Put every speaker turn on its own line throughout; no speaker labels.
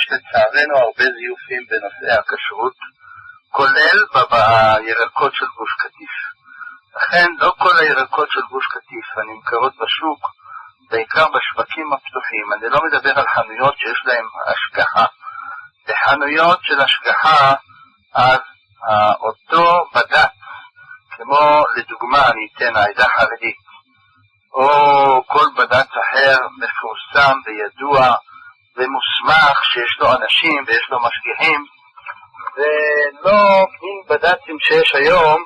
יש לצערנו הרבה זיופים בנושאי הכשרות, כולל בירקות של גוש קטיף. לכן לא כל הירקות של גוש קטיף הנמכרות בשוק, בעיקר בשווקים הפתוחים, אני לא מדבר על חנויות שיש להם השגחה. בחנויות של השגחה, אז אותו בד"ץ, כמו לדוגמה אני אתן העדה חרדית, או כל בד"ץ אחר מפורסם וידוע ומוסמך שיש לו אנשים ויש לו משגיחים, ולא מין בד"צים שיש היום.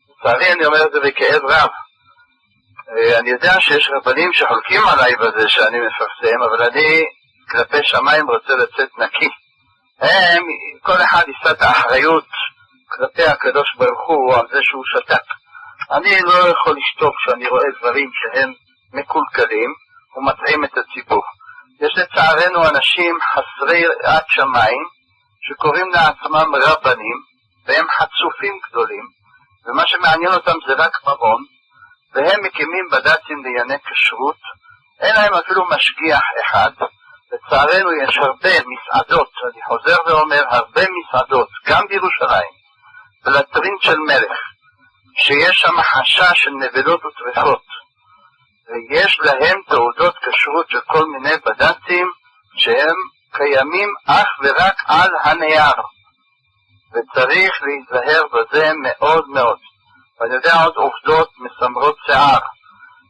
לצערי אני אומר את זה בכאב רב. אני יודע שיש רבנים שחולקים עליי בזה שאני מפרסם, אבל אני כלפי שמיים רוצה לצאת נקי. כל אחד יישא את האחריות כלפי הקדוש ברוך הוא על זה שהוא שתק. אני לא יכול לשתוק כשאני רואה דברים שהם מקולקלים ומטעים את הציבור. יש לצערנו אנשים חסרי יראת שמיים שקוראים לעצמם רבנים, והם חצופים גדולים, ומה שמעניין אותם זה רק ממון, והם מקימים בד"צים לענייני כשרות, אין להם אפילו משגיח אחד. לצערנו יש הרבה מסעדות, אני חוזר ואומר, הרבה מסעדות, גם בירושלים, בלטרין של מלך, שיש שם חשש של נבלות וטרפות, ויש להם תעודות כשרות של כל מיני בד"צים שהם קיימים אך ורק על הנייר, וצריך להיזהר בזה מאוד מאוד. ואני יודע עוד עובדות מסמרות שיער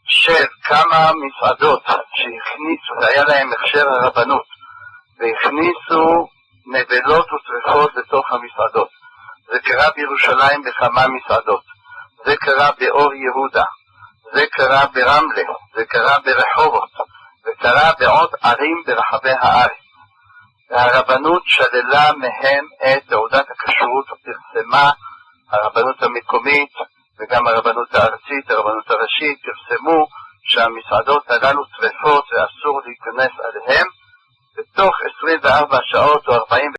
של כמה מסעדות שהכניסו, והיה להם הכשר הרבנות, והכניסו נבלות וטרפות לתוך המסעדות. זה קרה בירושלים בכמה מסעדות, זה קרה באור יהודה, זה קרה ברמלה, זה קרה ברחובות, זה קרה בעוד ערים ברחבי הארץ. והרבנות שללה מהם את תעודת הכשרות, פרסמה הרבנות המקומית וגם הרבנות הארצית, הרבנות הראשית, פרסמו שהמסעדות הללו טרפות ואסור להיכנס עליהם. בתוך 24 שעות